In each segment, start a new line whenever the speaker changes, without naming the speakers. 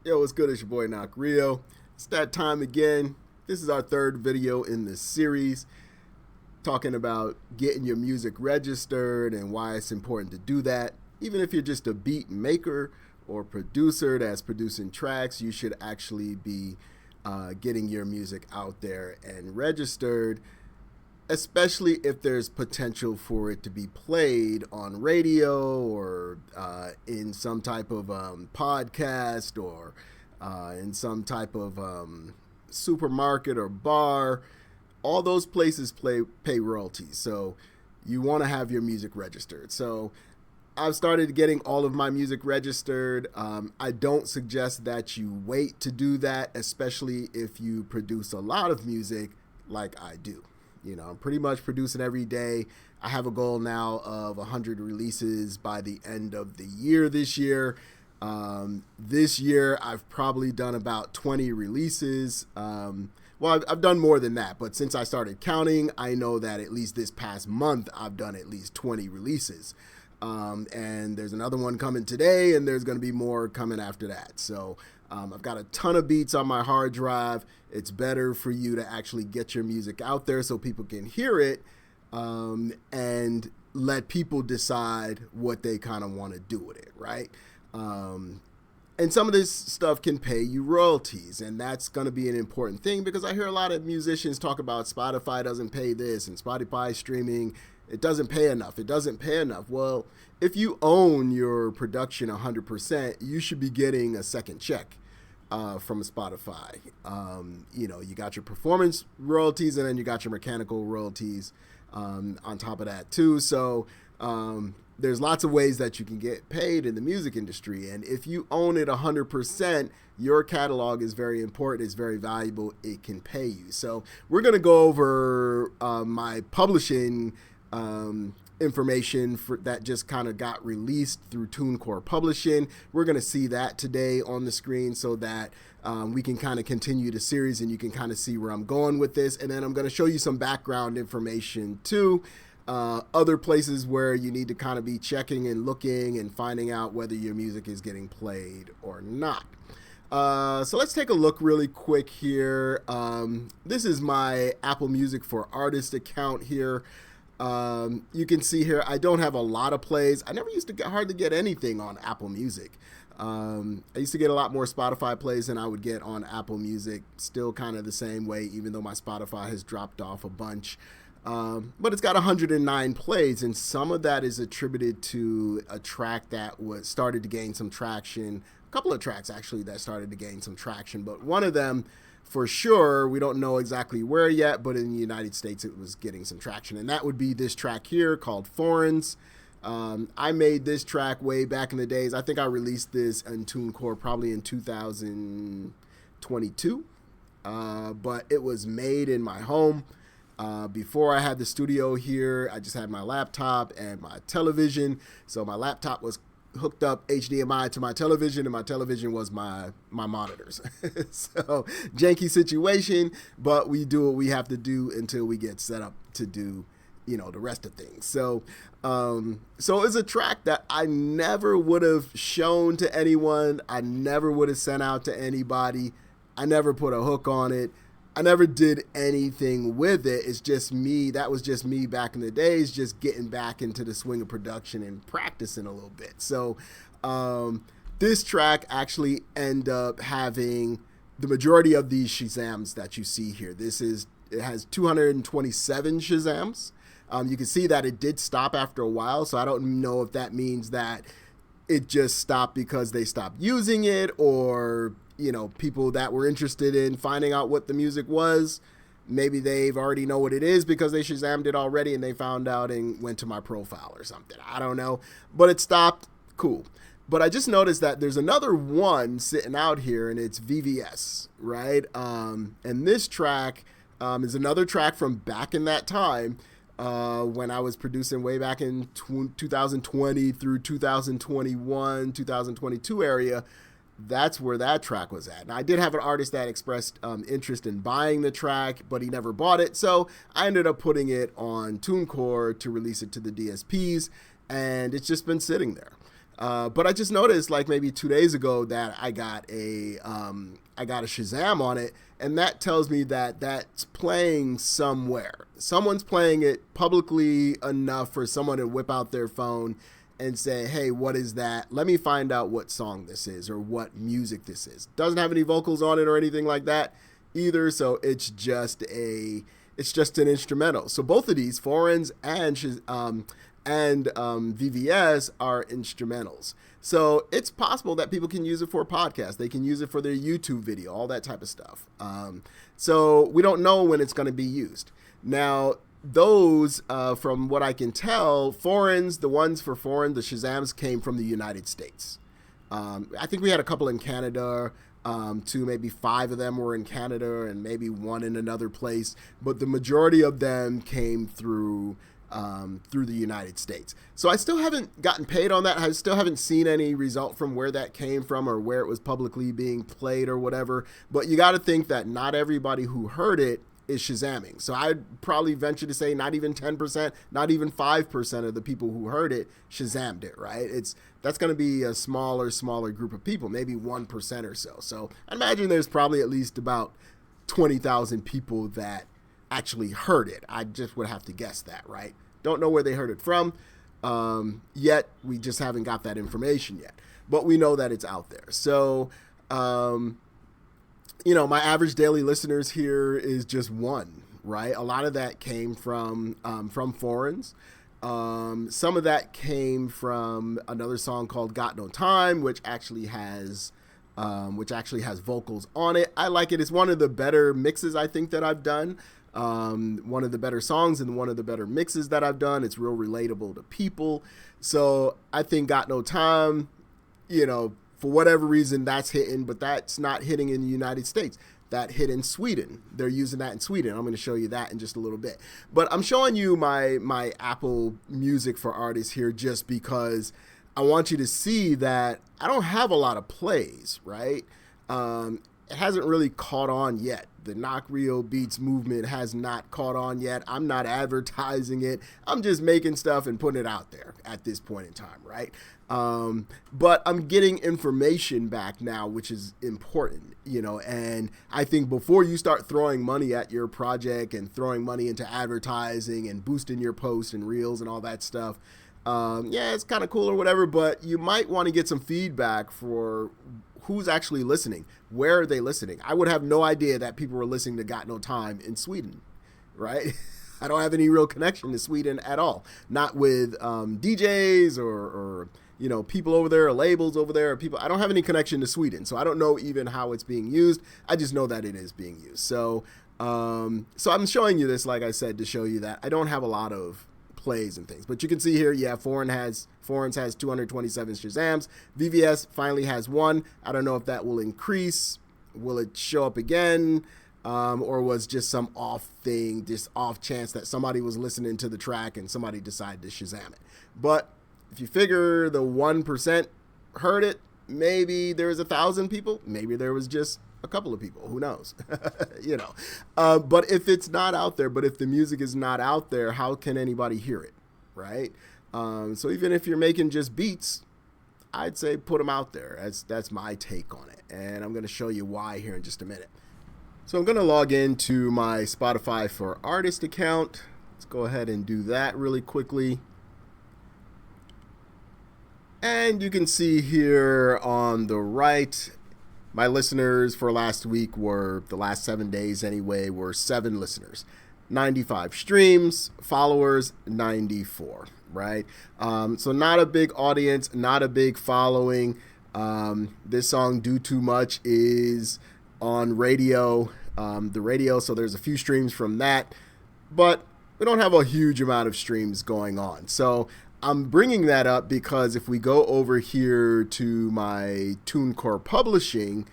Yo, what's good? It's your boy Knock Rio. It's that time again. This is our third video in this series talking about getting your music registered and why it's important to do that. Even if you're just a beat maker or producer that's producing tracks, you should actually be getting your music out there and registered, especially if there's potential for it to be played on radio or in some type of podcast or in some type of supermarket or bar. All those places pay royalties, so you want to have your music registered. So I've started getting all of my music registered. I don't suggest that you wait to do that, especially if you produce a lot of music like I do. You know, I'm pretty much producing every day. I have a goal now of 100 releases by the end of the year this year. This year, I've probably done about 20 releases. Well, I've done more than that, but since I started counting, I know that at least this past month, I've done at least 20 releases. And there's another one coming today, and there's going to be more coming after that. So I've got a ton of beats on my hard drive. It's better for you to actually get your music out there so people can hear it and let people decide what they kind of want to do with it, right? And some of this stuff can pay you royalties, and that's going to be an important thing because I hear a lot of musicians talk about Spotify doesn't pay this and Spotify streaming, it doesn't pay enough. It doesn't pay enough. Well, if you own your production 100%, you should be getting a second check from Spotify. You know, you got your performance royalties and then you got your mechanical royalties on top of that too. So there's lots of ways that you can get paid in the music industry. And if you own it 100%, your catalog is very important. It's very valuable. It can pay you. So we're going to go over my publishing information that just kind of got released through Tunecore Publishing. We're going to see that today on the screen so that we can kind of continue the series and you can kind of see where I'm going with this. And then I'm going to show you some background information too. Other places where you need to kind of be checking and looking and finding out whether your music is getting played or not. So let's take a look really quick here. This is my Apple Music for Artists account here. You can see here, I don't have a lot of plays. I never used to hardly get anything on Apple Music. I used to get a lot more Spotify plays than I would get on Apple Music. Still kind of the same way, even though my Spotify has dropped off a bunch. But it's got 109 plays, and some of that is attributed to a track that started to gain some traction. A couple of tracks, actually, that started to gain some traction. But one of them, for sure, we don't know exactly where yet, but in the United States, it was getting some traction. And that would be this track here called Foreigns. I made this track way back in the days. I think I released this in Tunecore probably in 2022. But it was made in my home. Before I had the studio here, I just had my laptop and my television. So my laptop was hooked up HDMI to my television, and my television was my monitors. So janky situation, but we do what we have to do until we get set up to do, you know, the rest of things. So it's a track that I never would have shown to anyone. I never would have sent out to anybody. I never put a hook on it. I never did anything with it. It's just me. That was just me back in the days, just getting back into the swing of production and practicing a little bit. So this track actually ended up having the majority of these Shazams that you see here. It has 227 Shazams. You can see that it did stop after a while. So I don't know if that means that it just stopped because they stopped using it, or you know, people that were interested in finding out what the music was, maybe they've already know what it is because they Shazammed it already and they found out and went to my profile or something. I don't know, but it stopped. Cool. But I just noticed that there's another one sitting out here, and it's VVS, right? And this track is another track from back in that time when I was producing way back in 2020 through 2021, 2022 area. That's where that track was at. Now, I did have an artist that expressed interest in buying the track, but he never bought it. So I ended up putting it on Tunecore to release it to the DSPs, and it's just been sitting there. But I just noticed like maybe 2 days ago that I got a Shazam on it, and that tells me that that's playing somewhere. Someone's playing it publicly enough for someone to whip out their phone and say, hey, what is that? Let me find out what song this is or what music this is. Doesn't have any vocals on it or anything like that either, so it's just an instrumental. So both of these, Foreigns and VVS, are instrumentals. So it's possible that people can use it for a podcast. They can use it for their YouTube video, all that type of stuff. So we don't know when it's going to be used. Now, those, from what I can tell, the ones for Foreign, the Shazams came from the United States. I think we had a couple in Canada, 2, maybe 5 of them were in Canada and maybe 1 in another place. But the majority of them came through the United States. So I still haven't gotten paid on that. I still haven't seen any result from where that came from or where it was publicly being played or whatever. But you got to think that not everybody who heard it is Shazamming. So I'd probably venture to say not even 10%, not even 5% of the people who heard it Shazammed it, right? That's going to be a smaller group of people, maybe 1% or so. So I imagine there's probably at least about 20,000 people that actually heard it. I just would have to guess that, right? Don't know where they heard it from yet. We just haven't got that information yet, but we know that it's out there. So, my average daily listeners here is just 1, right? A lot of that came from Foreigns. Some of that came from another song called Got No Time, which actually has vocals on it. I like it. It's one of the better mixes I think that I've done. One of the better songs and one of the better mixes that I've done. It's real relatable to people. So I think Got No Time, for whatever reason that's hitting, but that's not hitting in the United States. That hit in Sweden. They're using that in Sweden. I'm going to show you that in just a little bit. But I'm showing you my Apple Music for Artists here just because I want you to see that I don't have a lot of plays, right? It hasn't really caught on yet. The Knock Rio Beats movement has not caught on yet. I'm not advertising it. I'm just making stuff and putting it out there at this point in time, right? But I'm getting information back now, which is important, and I think before you start throwing money at your project and throwing money into advertising and boosting your posts and reels and all that stuff, it's kind of cool or whatever, but you might want to get some feedback for who's actually listening. Where are they listening? I would have no idea that people were listening to Got No Time in Sweden, right? I don't have any real connection to Sweden at all. Not with DJs or people over there or labels over there or people. I don't have any connection to Sweden, so I don't know even how it's being used. I just know that it is being used. So I'm showing you this, like I said, to show you that I don't have a lot of plays and things. But you can see here, Foreigns has 227 Shazams. VVS finally has 1. I don't know if that will increase. Will it show up again? Or was just some off chance that somebody was listening to the track and somebody decided to Shazam it. But if you figure the 1% heard it, maybe there was 1,000 people. Maybe there was just a couple of people. Who knows? But if it's not out there, but if the music is not out there, how can anybody hear it, right? So even if you're making just beats, I'd say put them out there. That's my take on it. And I'm going to show you why here in just a minute. So I'm going to log into my Spotify for Artist account. Let's go ahead and do that really quickly. And you can see here on the right, my listeners for last week the last 7 days anyway, were 7 listeners. 95 streams, followers, 94, right? So not a big audience, not a big following. This song, Do Too Much, is on radio, the radio, so there's a few streams from that, but we don't have a huge amount of streams going on. So I'm bringing that up because if we go over here to my Tunecore publishing,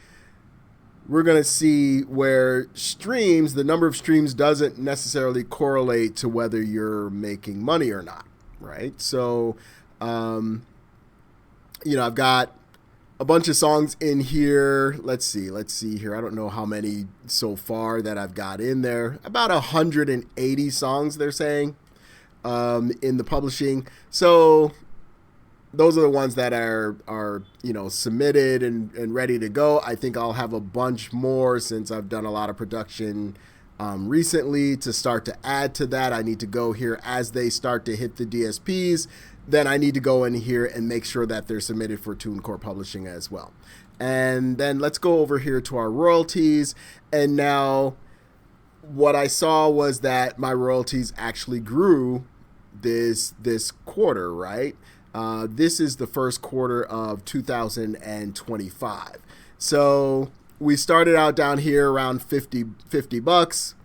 we're going to see where the number of streams doesn't necessarily correlate to whether you're making money or not, right? So, I've got a bunch of songs in here. Let's see here. I don't know how many so far that I've got in there. About 180 songs, they're saying, in the publishing. So those are the ones that are submitted and ready to go. I think I'll have a bunch more since I've done a lot of production recently to start to add to that. I need to go here as they start to hit the DSPs. Then I need to go in here and make sure that they're submitted for Tunecore Publishing as well. And then let's go over here to our royalties. And now what I saw was that my royalties actually grew this quarter, right? This is the first quarter of 2025. So we started out down here around 50 bucks.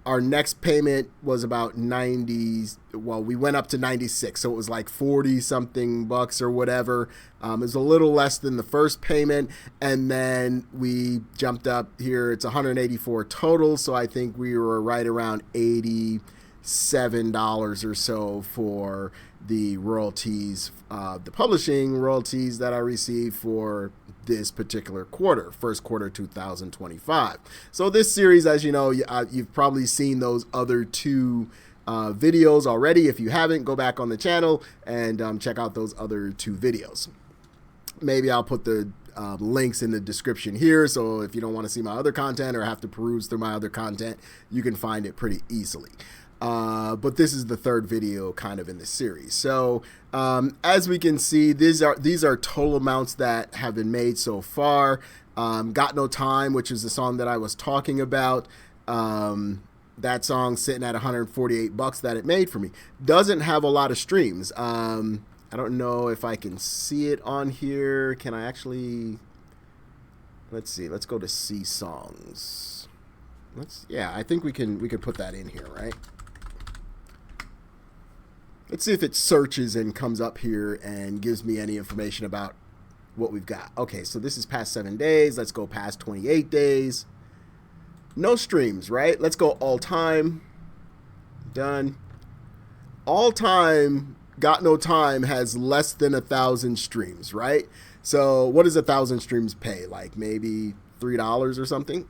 Our next payment was about 90. Well, we went up to 96. So it was like 40 something bucks or whatever. It was a little less than the first payment. And then we jumped up here. It's 184 total. So I think we were right around $87 or so for the royalties, the publishing royalties that I received for this particular quarter, first quarter 2025. So this series, as you know, you've probably seen those other two videos already. If you haven't, go back on the channel and check out those other two videos. Maybe I'll put the links in the description here, so if you don't want to see my other content or have to peruse through my other content, you can find it pretty easily. But this is the third video kind of in the series. So as we can see, these are total amounts that have been made so far. Got No Time, which is the song that I was talking about. That song sitting at 148 bucks that it made for me. Doesn't have a lot of streams. I don't know if I can see it on here. Can I actually? Let's see. Let's go to see songs. Yeah, I think we could put that in here, right? Let's see if it searches and comes up here and gives me any information about what we've got. Okay, so this is past 7 days. Let's go past 28 days. No streams, right? Let's go all time. Done. All time, Got No Time has less than 1,000 streams, right? So what does 1,000 streams pay? Like maybe $3 or something.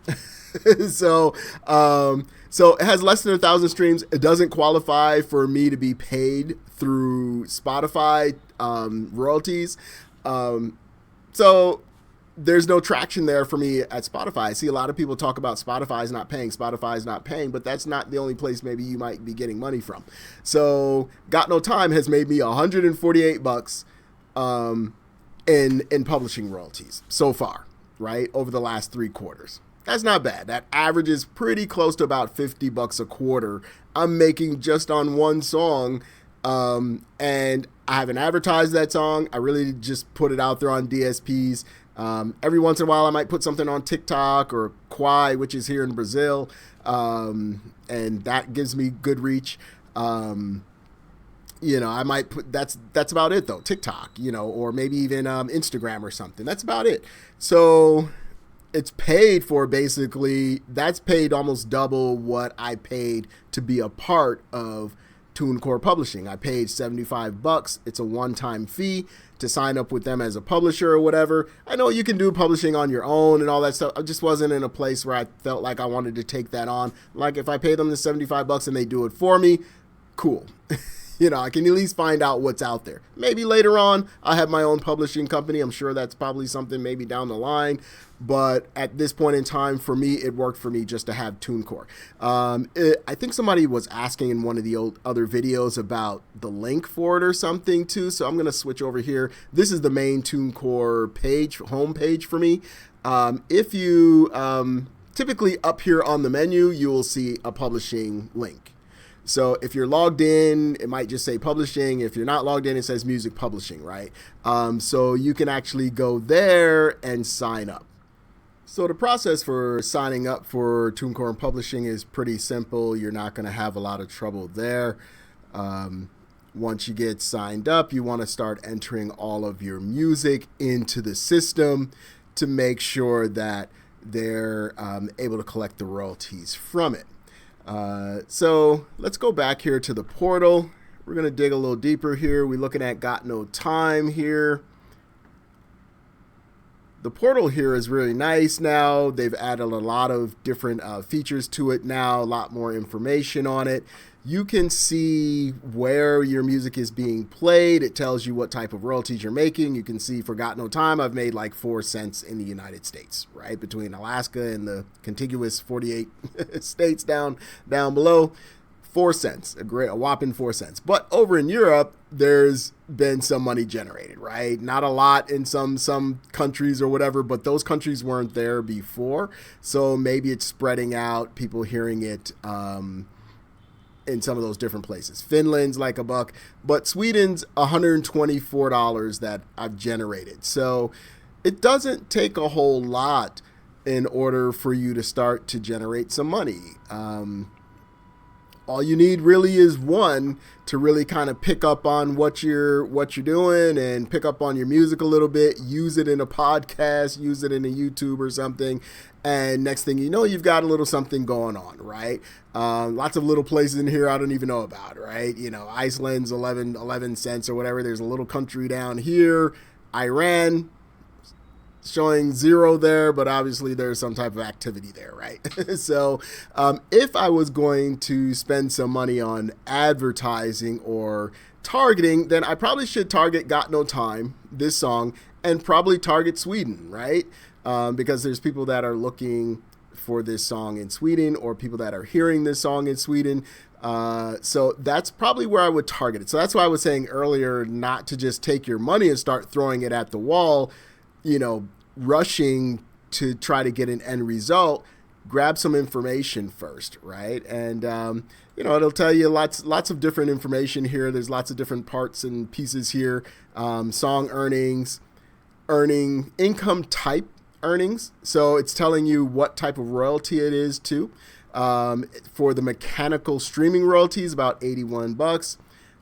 So it has less than 1,000 streams. It doesn't qualify for me to be paid through Spotify royalties. So there's no traction there for me at Spotify. I see a lot of people talk about Spotify's not paying, but that's not the only place maybe you might be getting money from. So Got No Time has made me 148 bucks in publishing royalties so far, right? Over the last 3 quarters. That's not bad. That averages pretty close to about 50 bucks a quarter I'm making just on one song. And I haven't advertised that song. I really just put it out there on DSPs. Every once in a while, I might put something on TikTok or Quai, which is here in Brazil. And that gives me good reach. I might put, that's about it though. TikTok, or maybe even Instagram or something. That's about it. So it's paid for basically, that's paid almost double what I paid to be a part of Tunecore Publishing. I paid 75 bucks. It's a one-time fee to sign up with them as a publisher or whatever. I know you can do publishing on your own and all that stuff. I just wasn't in a place where I felt like I wanted to take that on. Like if I pay them the 75 bucks and they do it for me, cool. I can at least find out what's out there. Maybe later on, I have my own publishing company. I'm sure that's probably something maybe down the line. But at this point in time, for me, it worked for me just to have Tunecore. I think somebody was asking in one of the other videos about the link for it or something too. So I'm going to switch over here. This is the main Tunecore page, homepage for me. If you typically up here on the menu, you will see a publishing link. So if you're logged in, it might just say publishing. If you're not logged in, it says music publishing, right? So you can actually go there and sign up. So the process for signing up for Tunecore and Publishing is pretty simple. You're not going to have a lot of trouble there. Once you get signed up, you want to start entering all of your music into the system to make sure that they're able to collect the royalties from it. So let's go back here to the portal. We're going to dig a little deeper here. We're looking at Got No Time here. The portal here is really nice now. They've added a lot of different features to it now, a lot more information on it. you can see where your music is being played. It tells you what type of royalties you're making. You can see for Got No Time, I've made like 4 cents in the United States, right? Between Alaska and the contiguous 48 states down below. 4 cents, a whopping 4 cents. But over in Europe, there's been some money generated, right? Not a lot in some countries or whatever, but those countries weren't there before. So maybe it's spreading out, people hearing it in some of those different places. Finland's like $1, but Sweden's $124 that I've generated. So it doesn't take a whole lot in order for you to start to generate some money. All you need really is one to really kind of pick up on what you're doing and pick up on your music a little bit, use it in a podcast, use it in a YouTube or something. And next thing you know, you've got a little something going on, right? Lots of little places in here I don't even know about, right? You know, Iceland's 11 cents or whatever. There's a little country down here, Iran, showing 0 there, but obviously there's some type of activity there, right? So if I was going to spend some money on advertising or targeting, then I probably should target Got No Time, this song, and probably target Sweden, right? Because there's people that are looking for this song in Sweden or people that are hearing this song in Sweden. So that's probably where I would target it. So that's why I was saying earlier not to just take your money and start throwing it at the wall, you know, rushing to try to get an end result. Grab some information first, right? And, you know, it'll tell you lots of different information here. There's lots of different parts and pieces here. Song earnings, earning income type earnings. So it's telling you what type of royalty it is too. For the mechanical streaming royalties, about $81,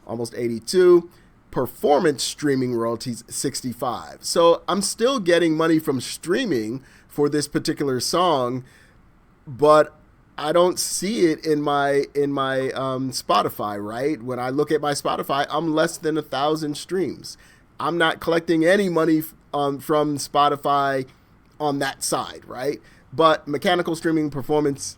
almost 82. Performance streaming royalties, 65. So I'm still getting money from streaming for this particular song, but I don't see it in my Spotify, right? When I look at my Spotify, I'm less than 1,000 streams. I'm not collecting any money from Spotify on that side, right? But mechanical streaming, performance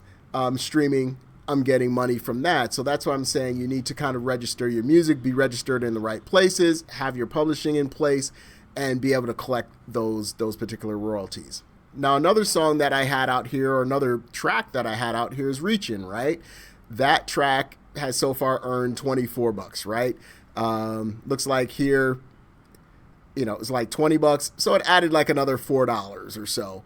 streaming, I'm getting money from that. So that's why I'm saying you need to kind of register your music, be registered in the right places, have your publishing in place, and be able to collect those particular royalties. Now, another song that I had out here, or another track that I had out here, is Reachin', right? That track has so far earned $24, right? Looks like here, you know, it's like $20. So it added like another $4 or so.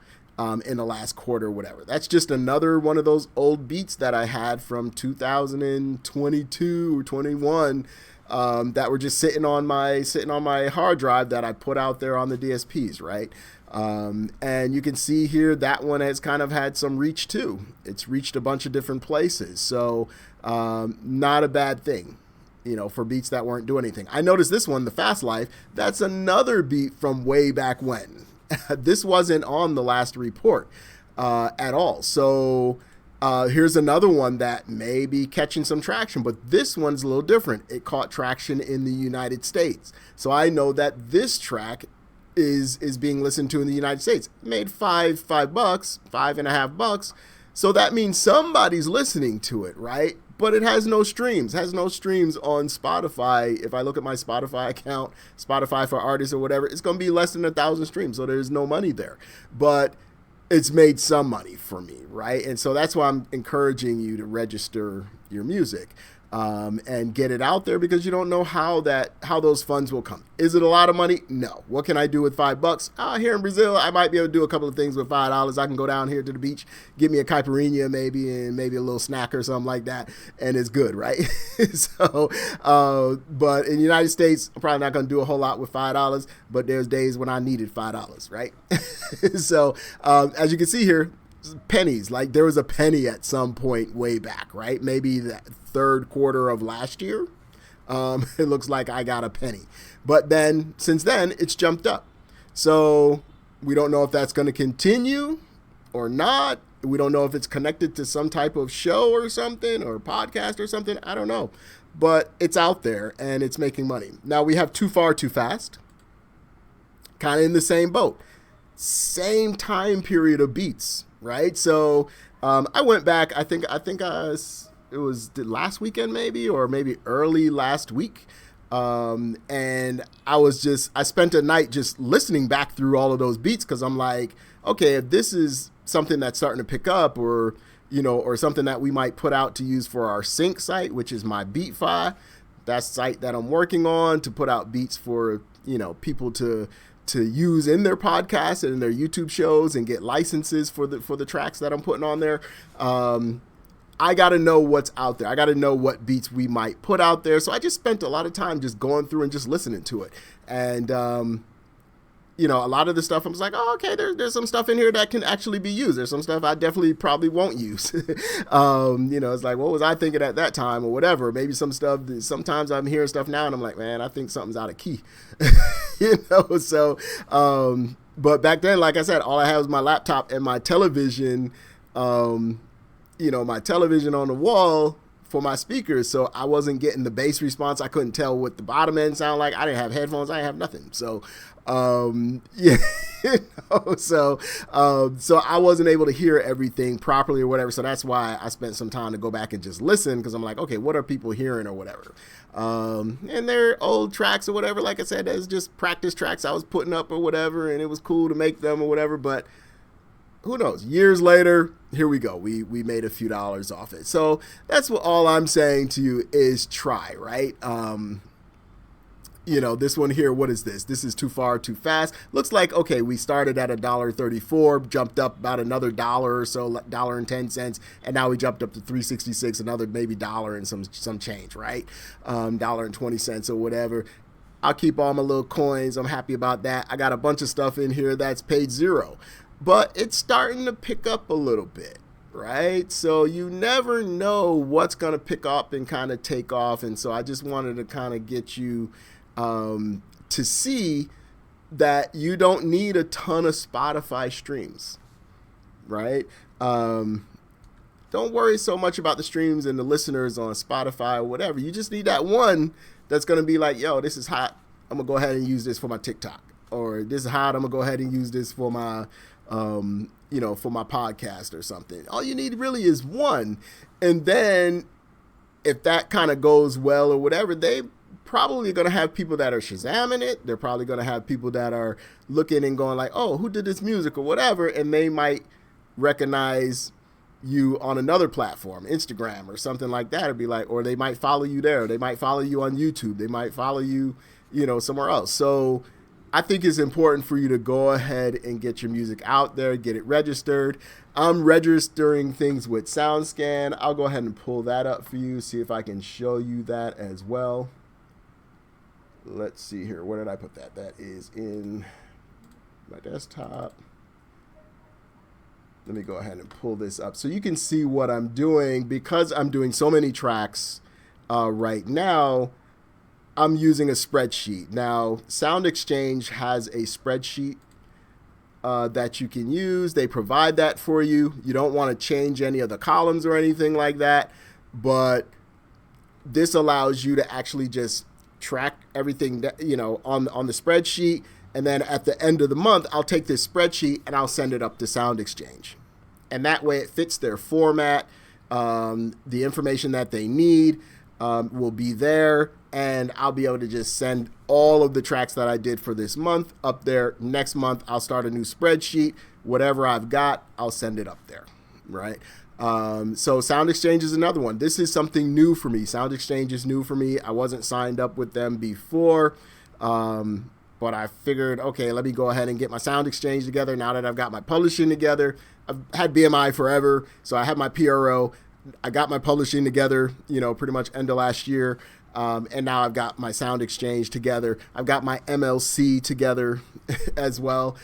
In the last quarter or whatever. That's just another one of those old beats that I had from 2022 or 21 that were just sitting on my hard drive that I put out there on the DSPs, right? And you can see here that one has kind of had some reach too. It's reached a bunch of different places. So not a bad thing, you know, for beats that weren't doing anything. I noticed this one, The Fast Life, that's another beat from way back when. This wasn't on the last report at all. So here's another one that may be catching some traction, but this one's a little different. It caught traction in the United States. So I know that this track is being listened to in the United States. It made $5.5. So that means somebody's listening to it, right? But it has no streams. It has no streams on Spotify. If I look at my Spotify account, Spotify for Artists or whatever, it's going to be less than 1,000 streams. So there's no money there. But it's made some money for me, right? And so that's why I'm encouraging you to register your music and get it out there, because you don't know how those funds will come. Is it a lot of money? No. What can I do with $5? Here in Brazil, I might be able to do a couple of things with $5. I can go down here to the beach, get me a caipirinha maybe, and maybe a little snack or something like that, and it's good, right? So, but in the United States, I'm probably not going to do a whole lot with $5, but there's days when I needed $5, right? So, as you can see here, pennies, like there was a penny at some point way back, right? Maybe that third quarter of last year. It looks like I got a penny, but then since then it's jumped up. So we don't know if that's going to continue or not. We don't know if it's connected to some type of show or something, or podcast or something. I don't know, but it's out there and it's making money. Now we have Too Far Too Fast, kind of in the same boat, same time period of beats. Right. So I went back, I think it was the last weekend maybe, or maybe early last week. And I spent a night just listening back through all of those beats, because I'm like, okay, if this is something that's starting to pick up, or or something that we might put out to use for our sync site, which is my Beatfi, that site that I'm working on to put out beats for people to use in their podcasts and in their YouTube shows and get licenses for the tracks that I'm putting on there. I got to know what's out there. I got to know what beats we might put out there. So I just spent a lot of time just going through and just listening to it. And, a lot of the stuff I was like, oh, okay, there's some stuff in here that can actually be used. There's some stuff I definitely probably won't use. It's like, what was I thinking at that time or whatever? Maybe some stuff, sometimes I'm hearing stuff now and I'm like, man, I think something's out of key, So, but back then, like I said, all I had was my laptop and my television, my television on the wall for my speakers. So I wasn't getting the bass response. I couldn't tell what the bottom end sounded like. I didn't have headphones. I didn't have nothing. So, so I wasn't able to hear everything properly or whatever. So that's why I spent some time to go back and just listen, because I'm like, okay, what are people hearing or whatever? And they're old tracks or whatever. Like I said, that's just practice tracks I was putting up or whatever, and it was cool to make them or whatever. But who knows? Years later, here we go. We made a few dollars off it. So that's what all I'm saying to you is try, right? This one here, what is this? This is Too Far, Too Fast. Looks like, okay, we started at $1.34, jumped up about another dollar or so, $1.10, and now we jumped up to $3.66, another maybe dollar and some change, right? $1.20 or whatever. I'll keep all my little coins. I'm happy about that. I got a bunch of stuff in here that's paid zero, but it's starting to pick up a little bit, right? So you never know what's going to pick up and kind of take off. And so I just wanted to kind of get you to see that you don't need a ton of Spotify streams, right? Don't worry so much about the streams and the listeners on Spotify or whatever. You just need that one that's going to be like, yo, this is hot. I'm going to go ahead and use this for my TikTok. Or this is hot. I'm going to go ahead and use this for my, for my podcast or something. All you need really is one. And then if that kind of goes well or whatever, they probably going to have people that are Shazamming it. They're probably going to have people that are looking and going like, oh, who did this music or whatever? And they might recognize you on another platform, Instagram or something like that. It'd be like, or they might follow you there. They might follow you on YouTube. They might follow you, somewhere else. So I think it's important for you to go ahead and get your music out there, get it registered. I'm registering things with SoundScan. I'll go ahead and pull that up for you, see if I can show you that as well. Let's see here. Where did I put that? That is in my desktop. Let me go ahead and pull this up so you can see what I'm doing. Because I'm doing so many tracks right now, I'm using a spreadsheet. Now, Sound Exchange has a spreadsheet that you can use. They provide that for you. You don't want to change any of the columns or anything like that, but this allows you to actually just track everything that, on the spreadsheet. And then at the end of the month, I'll take this spreadsheet and I'll send it up to Sound Exchange. And that way it fits their format. The information that they need will be there. And I'll be able to just send all of the tracks that I did for this month up there. Next month, I'll start a new spreadsheet. Whatever I've got, I'll send it up there, right? So Sound Exchange is another one. This is something new for me. Sound Exchange is new for me. I wasn't signed up with them before, but I figured, okay, let me go ahead and get my Sound Exchange together now that I've got my publishing together. I've had BMI forever, so I have my PRO. I got my publishing together, pretty much end of last year. And now I've got my Sound Exchange together. I've got my MLC together as well.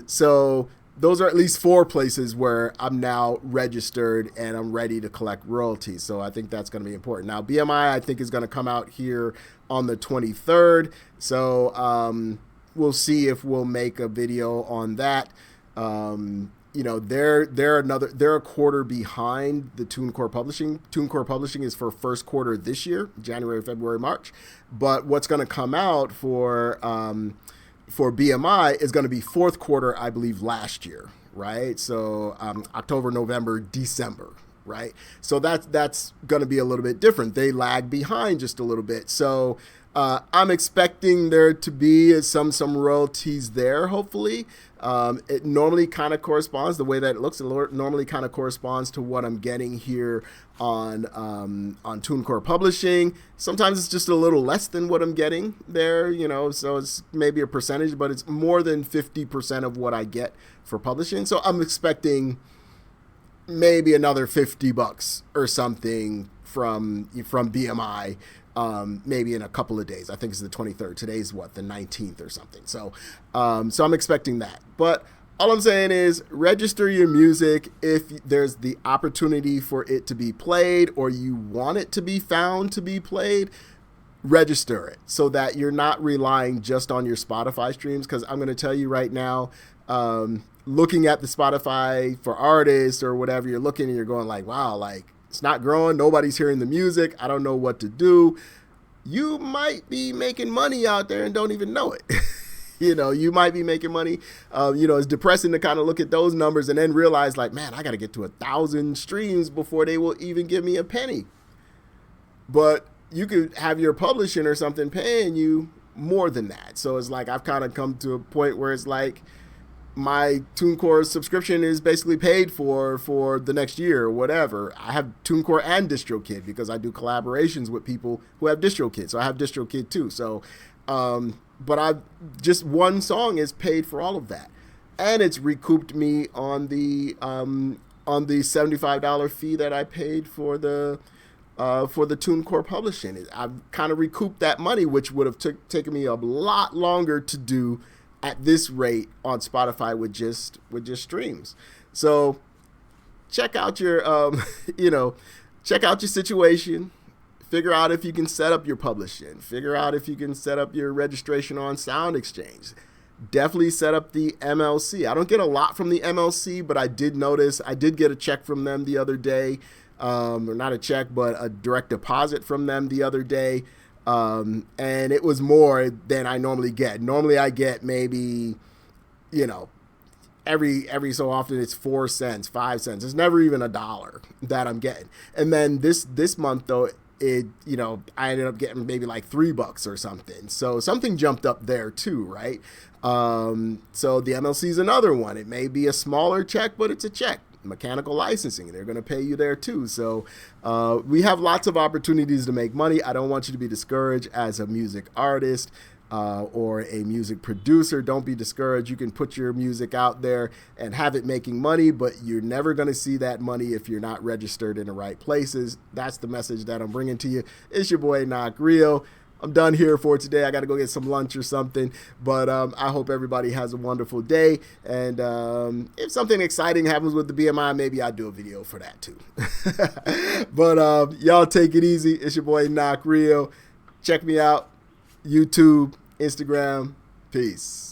So those are at least 4 places where I'm now registered and I'm ready to collect royalties. So I think that's going to be important. Now, BMI, I think, is going to come out here on the 23rd. So we'll see if we'll make a video on that. They're a quarter behind the Tunecore Publishing. Tunecore Publishing is for first quarter this year, January, February, March. But what's going to come out for BMI is going to be fourth quarter, I believe, last year, right? So October, November, December, right? So that's going to be a little bit different. They lag behind just a little bit. So I'm expecting there to be some royalties there, hopefully. It normally kind of corresponds, the way that it looks, it normally kind of corresponds to what I'm getting here on Tunecore Publishing. Sometimes it's just a little less than what I'm getting there, you know, so it's maybe a percentage, but it's more than 50% of what I get for publishing. So I'm expecting maybe another $50 or something from BMI, maybe in a couple of days. I think it's the 23rd. Today's what, the 19th or something. So I'm expecting that. But all I'm saying is register your music if there's the opportunity for it to be played or you want it to be found to be played. Register it so that you're not relying just on your Spotify streams. Because I'm going to tell you right now, looking at the Spotify for artists or whatever, you're looking and you're going like, wow, like it's not growing. Nobody's hearing the music. I don't know what to do. You might be making money out there and don't even know it. You know, you might be making money. You know, it's depressing to kind of look at those numbers and then realize like, man, I got to get to 1,000 streams before they will even give me a penny. But you could have your publishing or something paying you more than that. So it's like I've kind of come to a point where it's like my Tunecore subscription is basically paid for the next year or whatever. I have Tunecore and DistroKid because I do collaborations with people who have DistroKid. So I have DistroKid too. So, but I've just one song is paid for all of that. And it's recouped me on the $75 fee that I paid for the Tunecore publishing. I've kind of recouped that money, which would have taken me a lot longer to do at this rate on Spotify with just streams. So check out your check out your situation. Figure out if you can set up your publishing. Figure out if you can set up your registration on Sound Exchange. Definitely set up the MLC. I don't get a lot from the MLC, but I did notice I did get a check from them the other day. Or not a check, but a direct deposit from them the other day. And it was more than I normally get. Normally I get maybe, you know, every so often it's 4 cents, 5 cents. It's never even $1 that I'm getting. And then this month though, it, you know, I ended up getting maybe like $3 or something. So something jumped up there too, right? So the MLC is another one. It may be a smaller check, but it's a check. Mechanical licensing, they're going to pay you there too. So we have lots of opportunities to make money. I don't want you to be discouraged as a music artist or a music producer. Don't be discouraged. You can put your music out there and have it making money, but you're never going to see that money if you're not registered in the right places. That's the message that I'm bringing to you. It's your boy Knock Rio. I'm done here for today. I got to go get some lunch or something, but I hope everybody has a wonderful day. And if something exciting happens with the BMI, maybe I'll do a video for that too. But y'all take it easy. It's your boy Knock Rio. Check me out, YouTube, Instagram. Peace.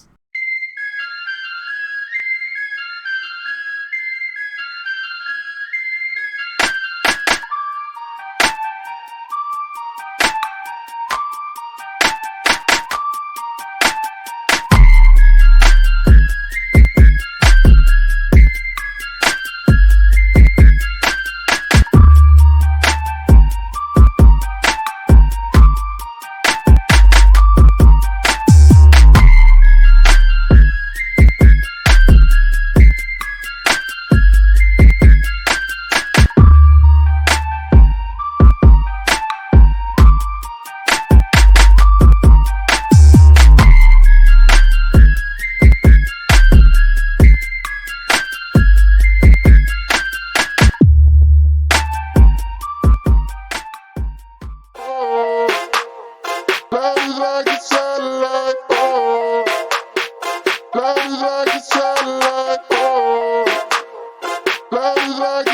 Love is like a satellite, oh. Love is like